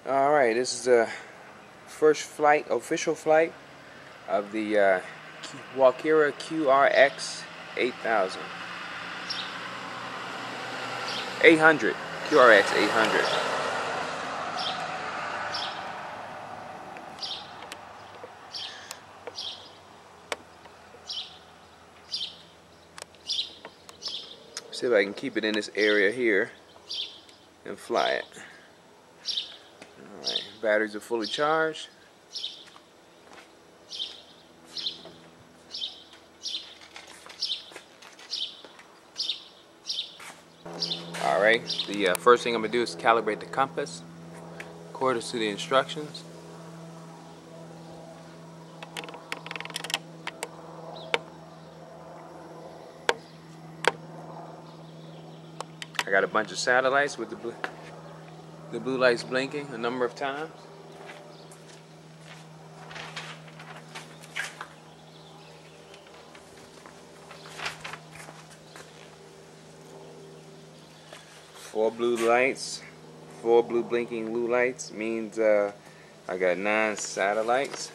Alright, this is the first flight, official flight of the Walkera QR X800 QR X800. See if I can keep it in this area here and fly it. Alright, batteries are fully charged. Alright, the first thing I'm going to do is calibrate the compass according to the instructions. I got a bunch of satellites with the blue lights blinking a number of times. Four blue lights, four blue blinking blue lights means I got 9 satellites.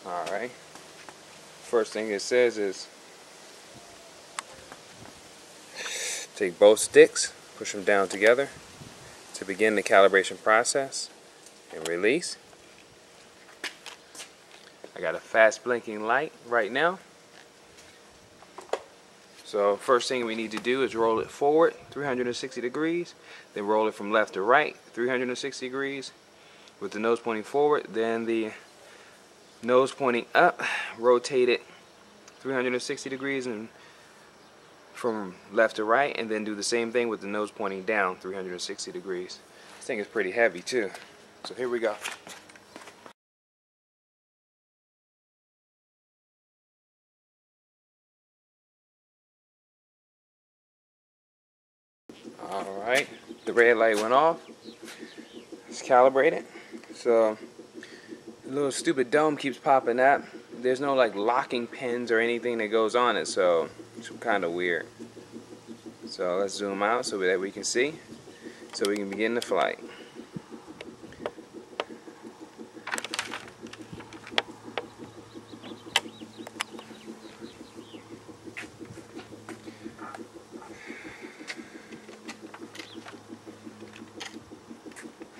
Alright, first thing it says is take both sticks, push them down together to begin the calibration process and release. I got a fast blinking light right now. So first thing we need to do is roll it forward 360 degrees, then roll it from left to right 360 degrees with the nose pointing forward, then the nose pointing up, rotate it 360 degrees and from left to right, and then do the same thing with the nose pointing down 360 degrees. This thing is pretty heavy too. So here we go. Alright, the red light went off. It's calibrated. So the little stupid dome keeps popping up. There's no like locking pins or anything that goes on it, so it's kind of weird. So let's zoom out so that we can see, so we can begin the flight.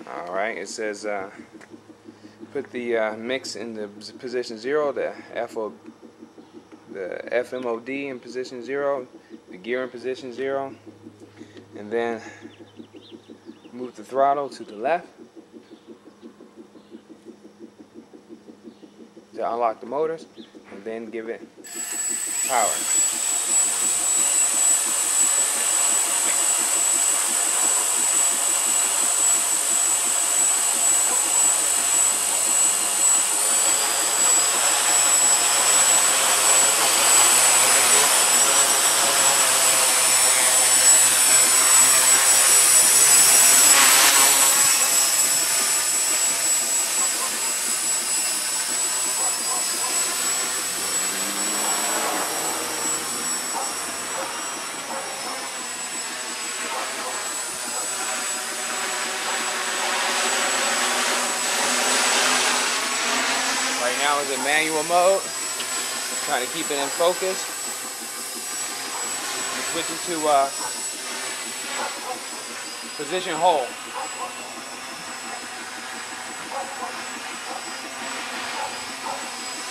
Alright, it says put the mix in the position 0, the FMOD in position 0, the gear in position 0, and then move the throttle to the left to unlock the motors, and then give it power. Right now is in manual mode, trying to keep it in focus. Switching to position hold.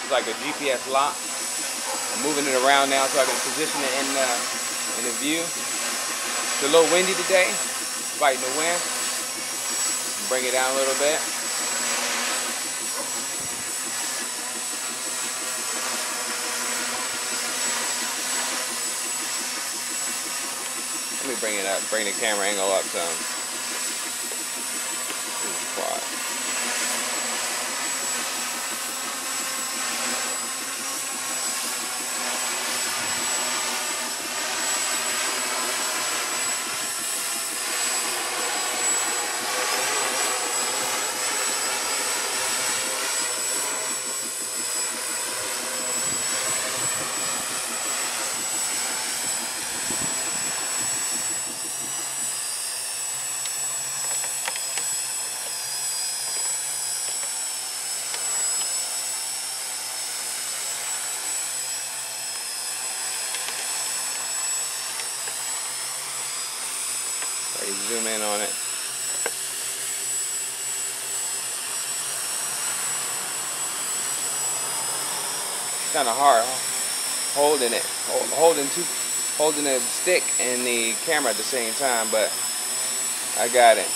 It's like a GPS lock. I'm moving it around now so I can position it in the view. It's a little windy today, fighting the wind. Bring it down a little bit. Let me bring it up, bring the camera angle up some. zoom in on it. It's kind of hard holding it, holding the stick and the camera at the same time, but I got it.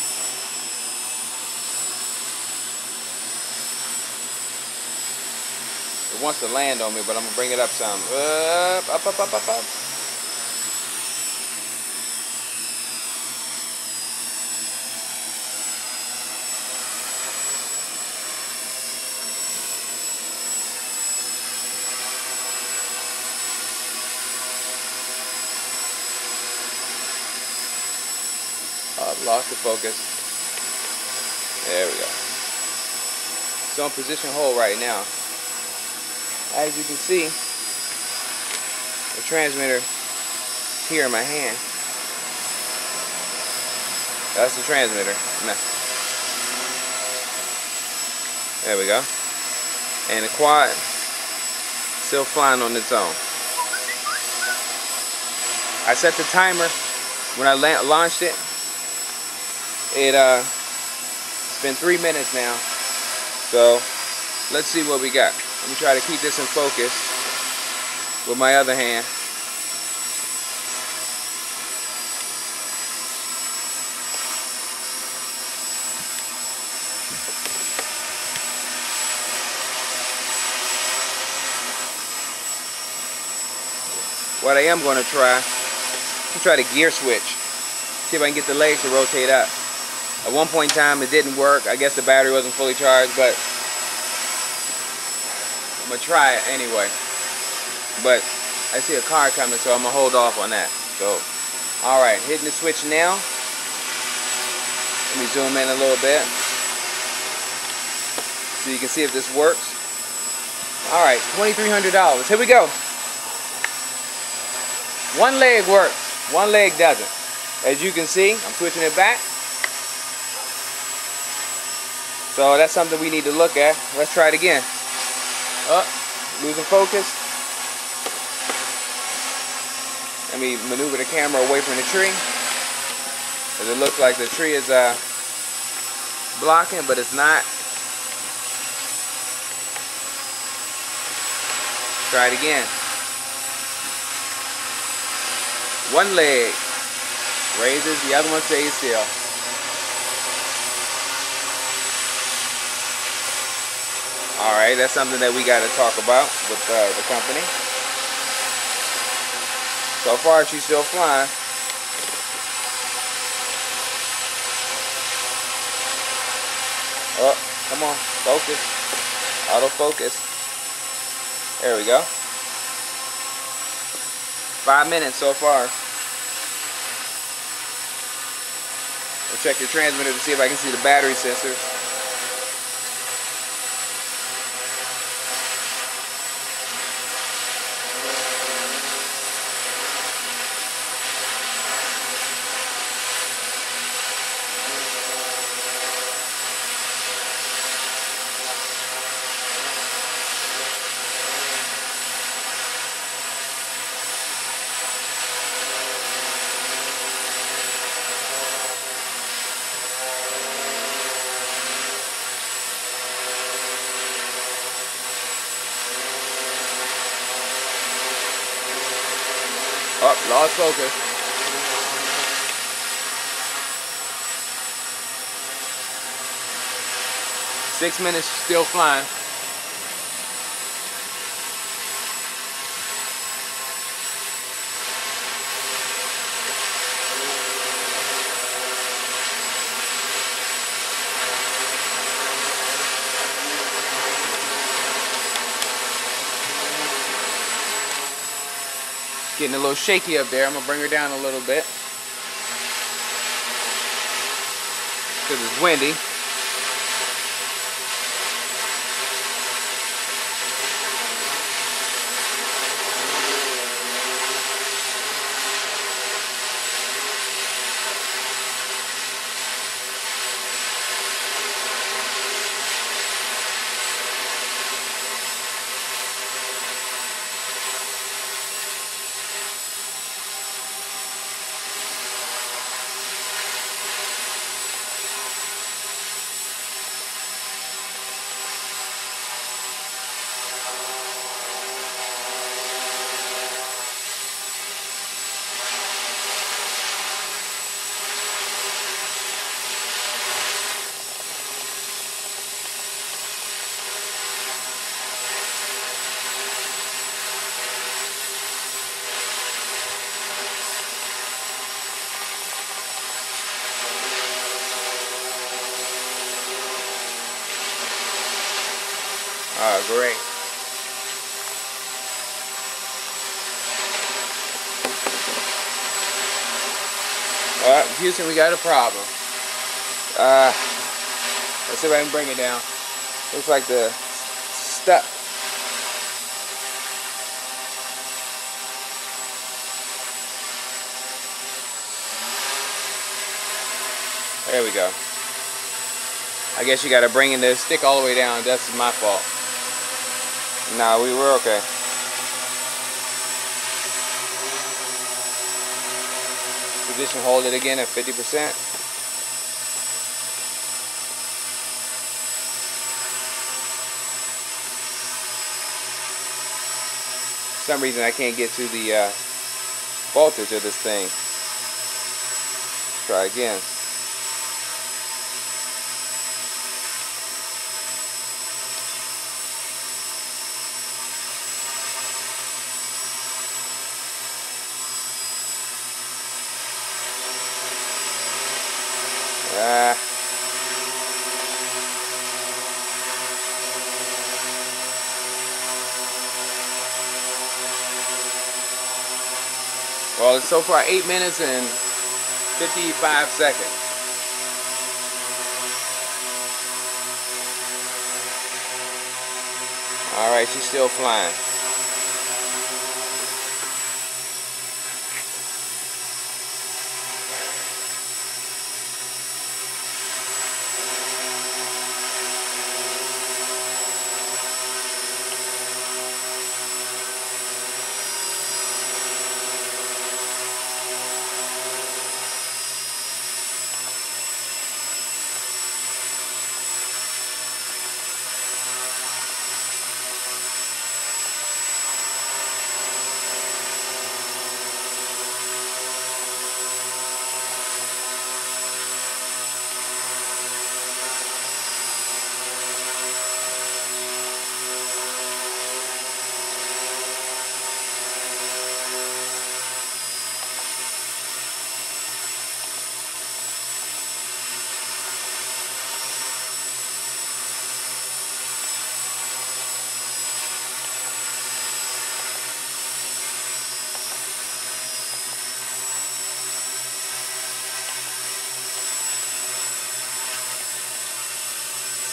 It wants to land on me, but I'm gonna bring it up some. Up. Lost the focus. There we go. It's on position hold right now. As you can see, the transmitter here in my hand. That's the transmitter. There we go. And the quad still flying on its own. I set the timer when I launched it. It's been 3 minutes now, so let's see what we got. Let me try to keep this in focus with my other hand. What I am going to try to gear switch. See if I can get the legs to rotate up. At one point in time it didn't work. I guess the battery wasn't fully charged, but I'm going to try it anyway. But I see a car coming, so I'm going to hold off on that. So, alright, hitting the switch now. Let me zoom in a little bit so you can see if this works. Alright, $2,300. Here we go. One leg works, one leg doesn't. As you can see, I'm switching it back. So that's something we need to look at. Let's try it again. Losing focus. Let me maneuver the camera away from the tree, because it looks like the tree is blocking, but it's not. Try it again. One leg raises, the other one stays still. Alright, that's something that we got to talk about with the company. So far, she's still flying. Oh, come on, focus. Autofocus. There we go. 5 minutes so far. I'll check the transmitter to see if I can see the battery sensor. Oh, lost focus. Six minutes, still flying. Getting a little shaky up there. I'm gonna bring her down a little bit because it's windy. Oh, great. Houston, we got a problem. Let's see if I can bring it down. Looks like the stuck. There we go. I guess you got to bring in the stick all the way down. That's my fault. Nah, we were okay. Position hold it again at 50%. For some reason I can't get to the voltage of this thing. Try again. Well, it's so far 8 minutes and 55 seconds. Alright, she's still flying.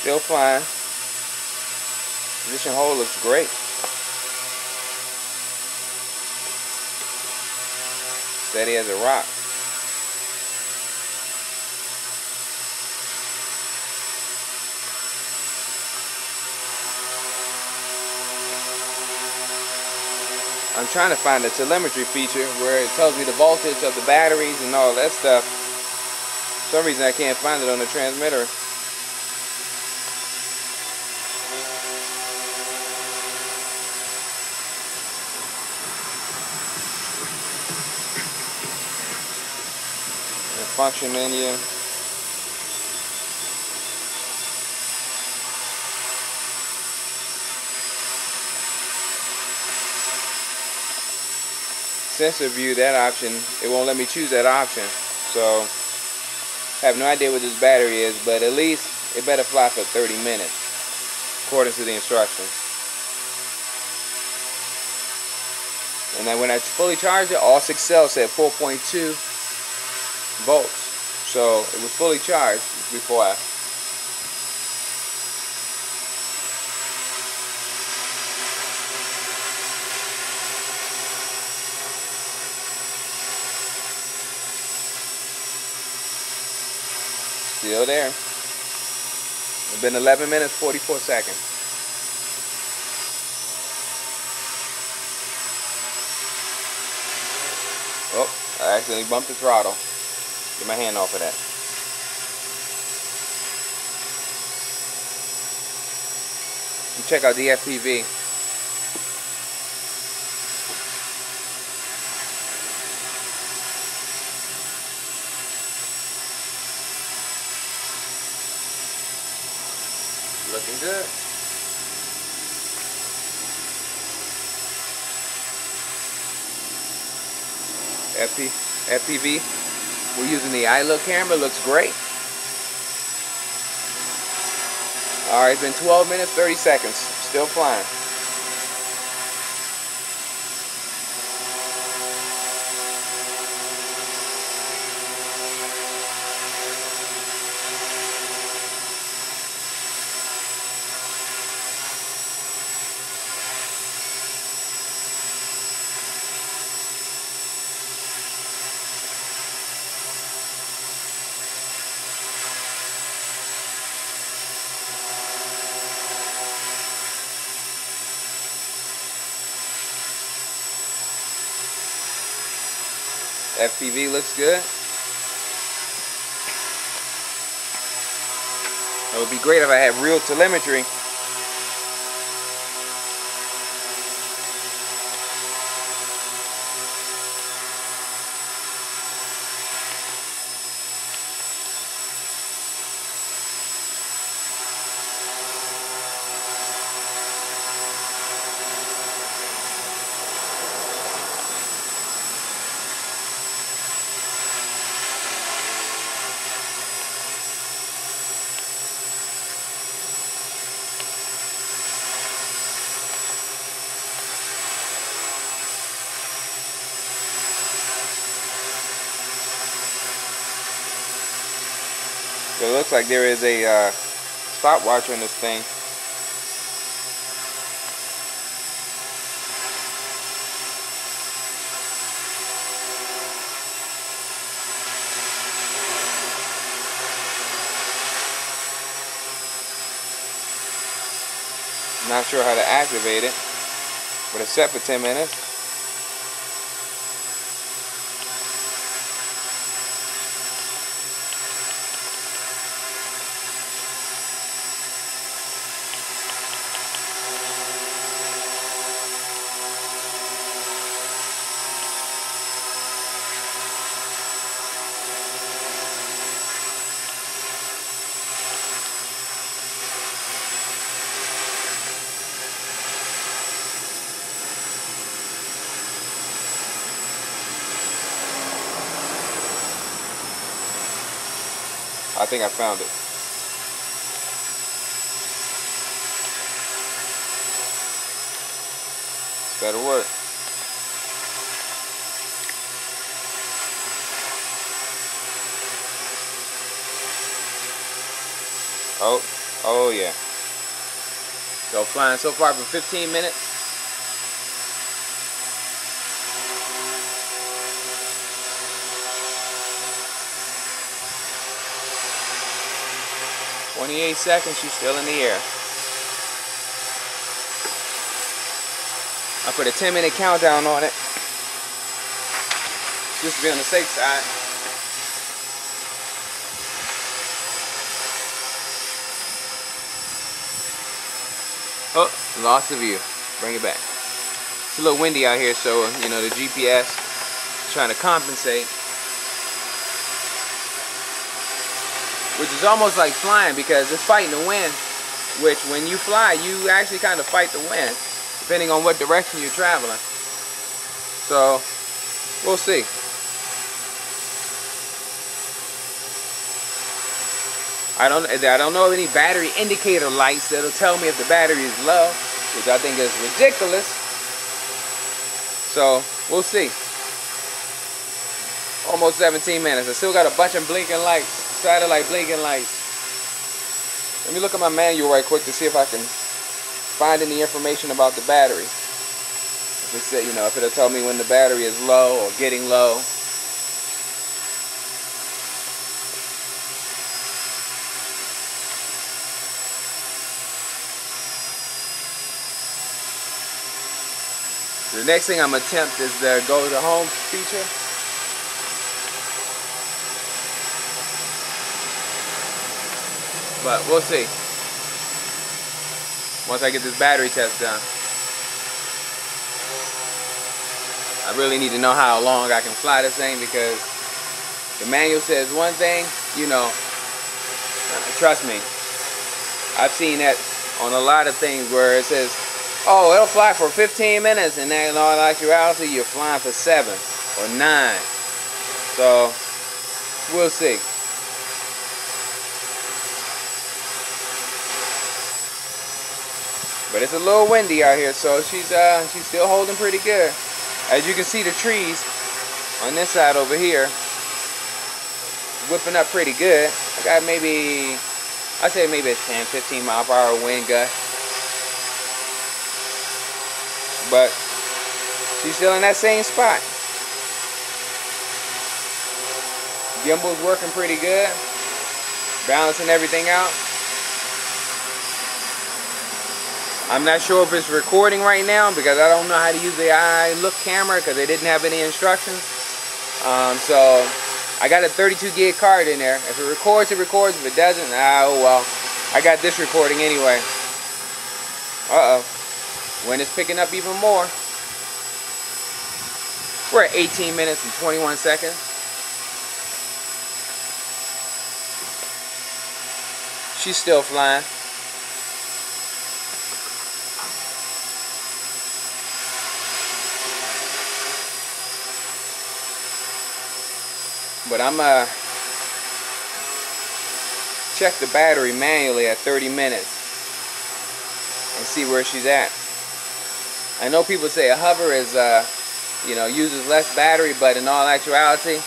Still flying. Position hold looks great. Steady as a rock. I'm trying to find the telemetry feature where it tells me the voltage of the batteries and all that stuff. For some reason I can't find it on the transmitter. Function menu. Sensor view, that option, it won't let me choose that option. So I have no idea what this battery is, but at least it better fly for 30 minutes according to the instructions. And then when I fully charged it, all 6 cells said 4.2 volts, so it was fully charged before I still there. It's been 11 minutes 44 seconds. Oh, I accidentally bumped the throttle. Get my hand off of that. And check out the FPV. Looking good. FPV. We're using the iLook camera. Looks great. Alright, it's been 12 minutes, 30 seconds. Still still flying. FPV looks good. It would be great if I had real telemetry. It looks like there is a stopwatch on this thing. Not sure how to activate it, but it's set for 10 minutes. I think I found it. Better work. Oh yeah. So flying so far for 15 minutes. "28 seconds, she's still in the air." I put a 10-minute countdown on it, just to be on the safe side. Oh, lost the view. Bring it back. It's a little windy out here, so you know the GPS is trying to compensate. Which is almost like flying because it's fighting the wind, which when you fly, you actually kind of fight the wind, depending on what direction you're traveling. So, we'll see. I don't know of any battery indicator lights that'll tell me if the battery is low, which I think is ridiculous. So, we'll see. Almost 17 minutes. I still got a bunch of blinking lights, satellite blinking lights. Let me look at my manual right quick to see if I can find any information about the battery. If it's, you know, if it'll tell me when the battery is low or getting low. The next thing I'm gonna attempt is the go to home feature. But we'll see once I get this battery test done. I really need to know how long I can fly this thing because the manual says one thing, you know, trust me, I've seen that on a lot of things where it says, oh, it'll fly for 15 minutes, and then in all actuality, you're flying for 7 or 9. So, we'll see. But it's a little windy out here, so she's still holding pretty good. As you can see, the trees on this side over here whipping up pretty good. I got maybe, I'd say maybe a 10-15 mile per hour wind gust. But she's still in that same spot. Gimbal's working pretty good, balancing everything out. I'm not sure if it's recording right now because I don't know how to use the iLook camera because they didn't have any instructions. So I got a 32 gig card in there. If it records, it records. If it doesn't, oh well. I got this recording anyway. Uh-oh. Wind is picking up even more. We're at 18 minutes and 21 seconds. She's still flying. But I'm check the battery manually at 30 minutes and see where she's at. I know people say a hover is you know, uses less battery, but in all actuality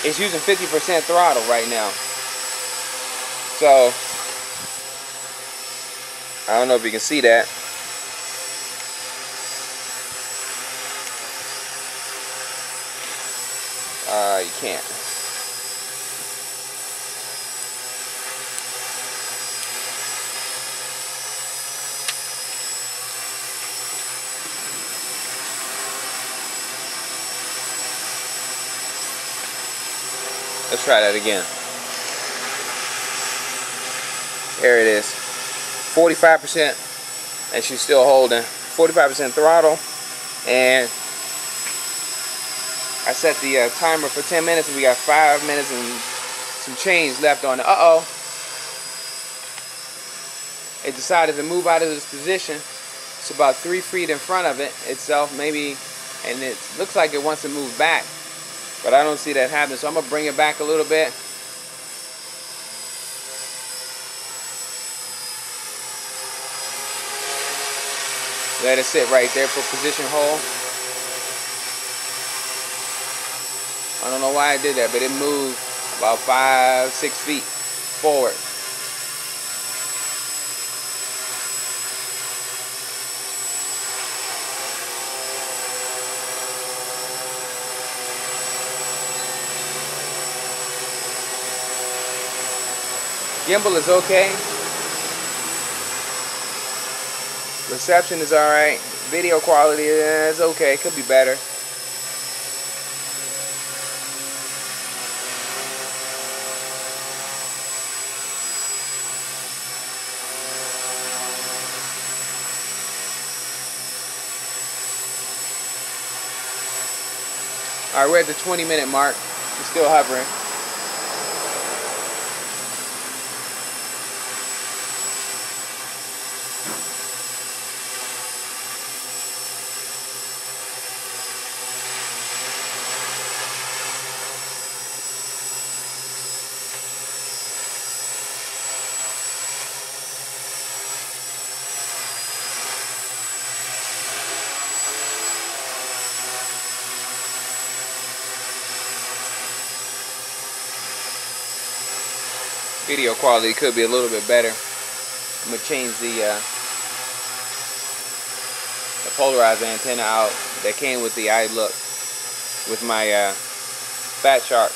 it's using 50% throttle right now. So I don't know if you can see that. You can't. Let's try that again. There it is. 45%, and she's still holding. 45% throttle, and I set the timer for 10 minutes, and we got 5 minutes and some change left on it. Uh-oh. It decided to move out of this position. It's about 3 feet in front of it itself, maybe, and it looks like it wants to move back. But I don't see that happening, so I'm going to bring it back a little bit. Let it sit right there for position hold. I don't know why I did that, but it moved about 5-6 feet forward. Gimbal is okay. Reception is alright. Video quality is okay. Could be better. Alright, we're at the 20-minute mark. We're still hovering. Video quality could be a little bit better. I'm gonna change the polarized antenna out that came with the iLook with my Fat Shark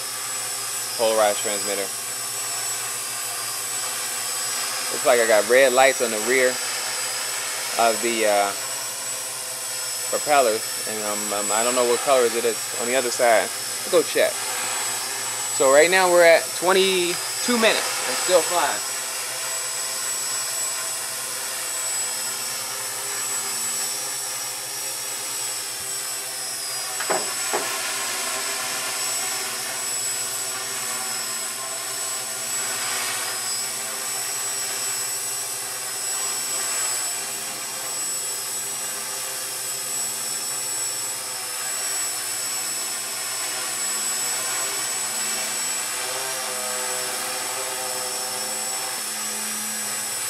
polarized transmitter. Looks like I got red lights on the rear of the propellers, and I don't know what colors it is on the other side. Let's go check. So right now we're at 22 minutes and still flying.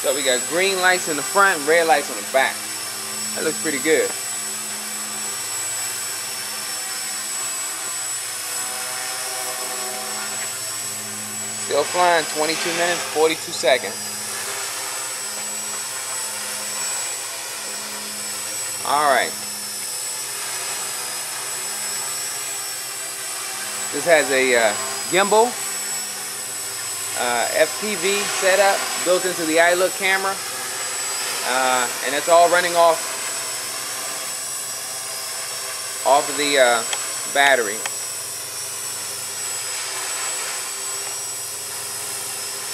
So we got green lights in the front, red lights on the back. That looks pretty good. Still flying, 22 minutes, 42 seconds. Alright. This has a gimbal, FPV setup built into the iLook camera. And it's all running off of the battery.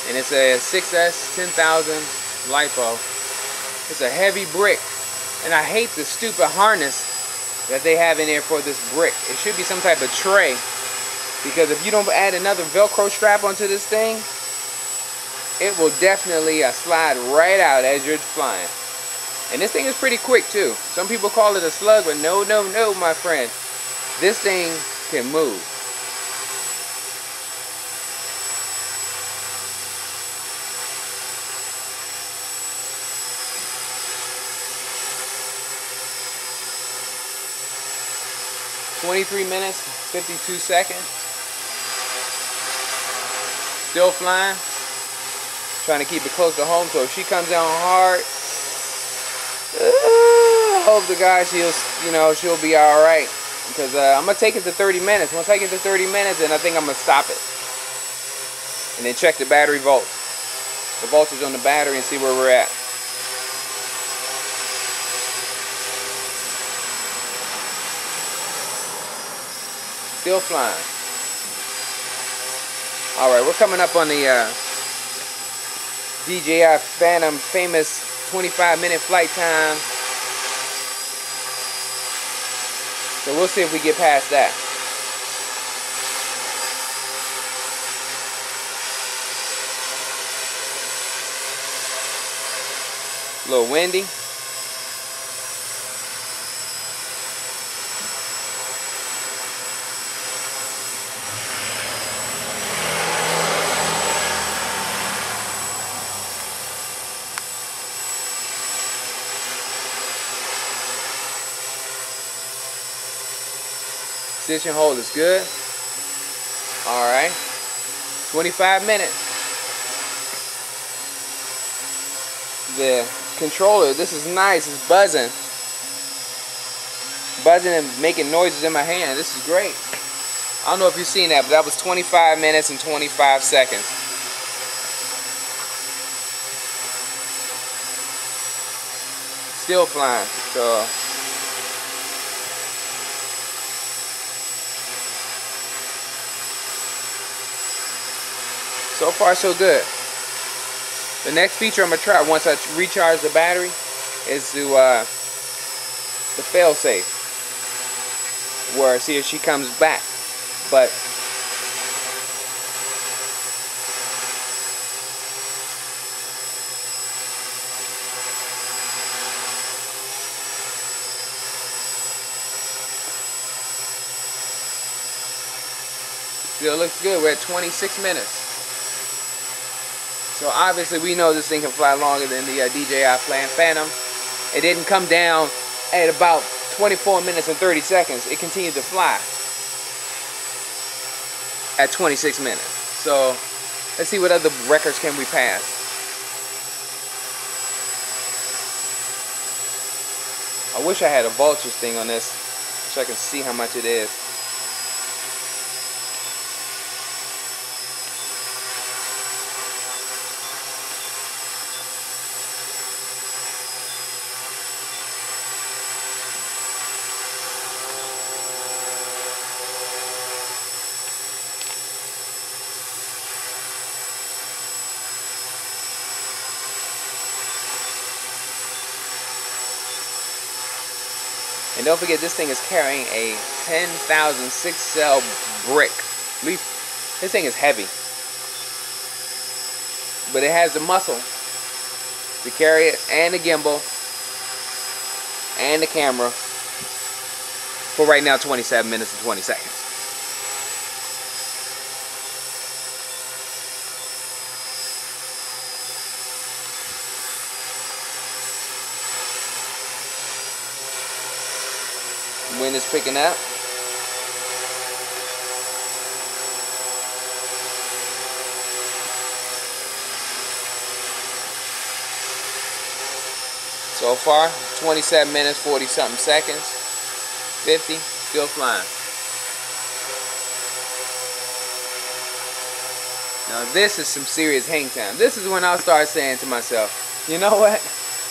And it's a 6S 10,000 LiPo. It's a heavy brick, and I hate the stupid harness that they have in there for this brick. It should be some type of tray, because if you don't add another Velcro strap onto this thing, it will definitely slide right out as you're flying. And this thing is pretty quick too. Some people call it a slug, but no, no, no, my friend. This thing can move. "23 minutes, 52 seconds. Still flying. Trying to keep it close to home, so if she comes down hard, I hope to God she'll be all right. Because I'm gonna take it to 30 minutes. Once I get to 30 minutes, then I think I'm gonna stop it, and then check the battery volts, the voltage on the battery, and see where we're at. Still flying. Alright, we're coming up on the DJI Phantom famous 25-minute flight time. So we'll see if we get past that. A little windy. Position hold is good. Alright. 25 minutes. The controller, this is nice. It's buzzing. Buzzing and making noises in my hand. This is great. I don't know if you've seen that, but that was 25 minutes and 25 seconds. Still flying. So far, so good. The next feature I'm going to try once I recharge the battery is to the fail-safe, where see if she comes back. But still looks good. We're at 26 minutes. So obviously we know this thing can fly longer than the DJI Phantom. It didn't come down at about 24 minutes and 30 seconds. It continued to fly at 26 minutes. So let's see what other records can we pass. I wish I had a vultures thing on this so I can see how much it is. And don't forget, this thing is carrying a 10,000 6-cell brick. This thing is heavy, but it has the muscle to carry it, and the gimbal, and the camera for right now 27 minutes and 20 seconds. The wind is picking up. So far, 27 minutes, 40 something seconds, 50, still flying. Now this is some serious hang time. This is when I'll start saying to myself, you know what?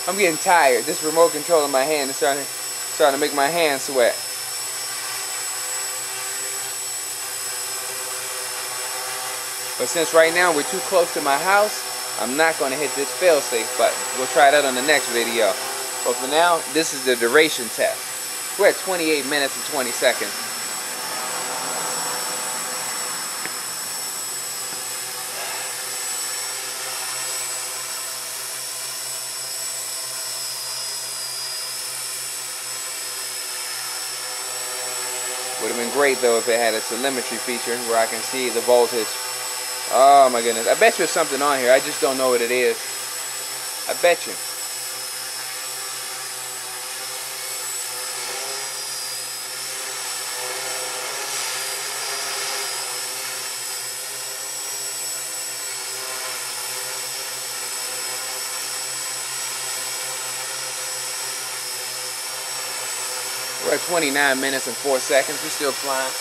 I'm getting tired. This remote control in my hand is starting to make my hands sweat. But since right now we're too close to my house, I'm not going to hit this fail-safe button. We'll try that on the next video. But for now, this is the duration test. We're at 28 minutes and 20 seconds. Would have been great though if it had a telemetry feature where I can see the voltage. Oh my goodness. I bet you there's something on here. I just don't know what it is. I bet you. We're at 29 minutes and 4 seconds. We're still flying.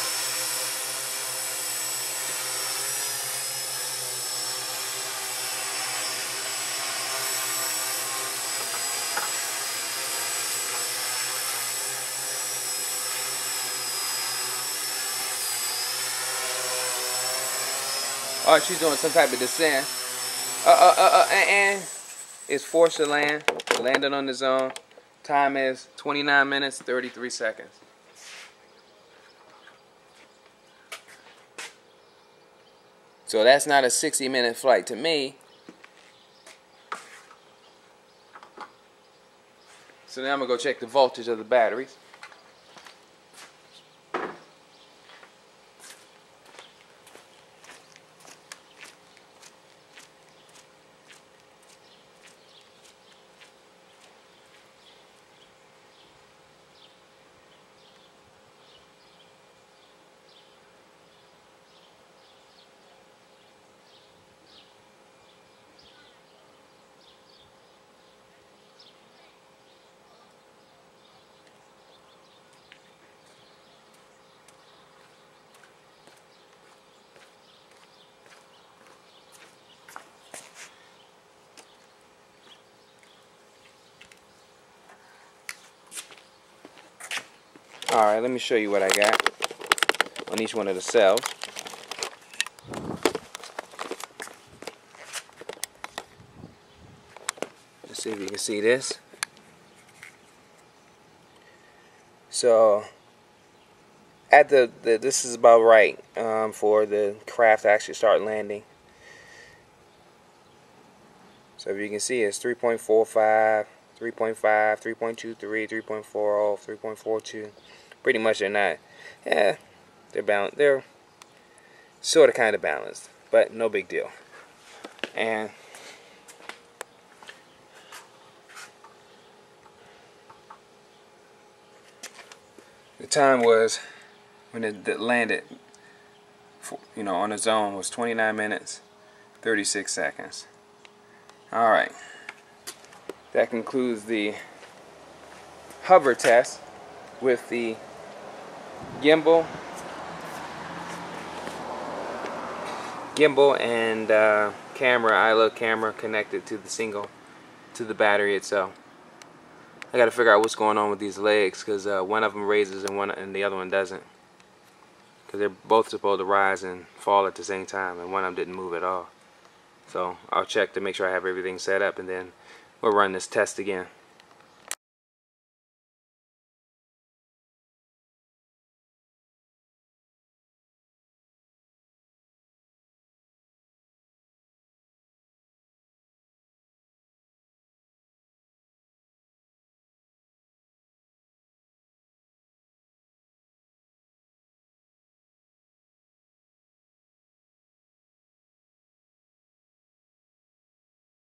Oh, she's doing some type of descent. And it's forced to land. Landed on the zone. Time is 29 minutes, 33 seconds. So that's not a 60-minute flight to me. So now I'm going to go check the voltage of the batteries. Alright, let me show you what I got on each one of the cells. Let's see if you can see this. So, at this is about right for the craft to actually start landing. So if you can see, it's 3.45, 3.5, 3.23, 3.40, 3.42. Pretty much they're not, yeah, they're balanced. They're sort of kind of balanced, but no big deal. And the time was when it landed, you know, on the zone was 29 minutes, 36 seconds. All right, that concludes the hover test with the gimbal and camera, iLook camera connected to the battery itself. I got to figure out what's going on with these legs, because one of them raises and the other one doesn't, because they're both supposed to rise and fall at the same time, and one of them didn't move at all. So I'll check to make sure I have everything set up, and then we'll run this test again.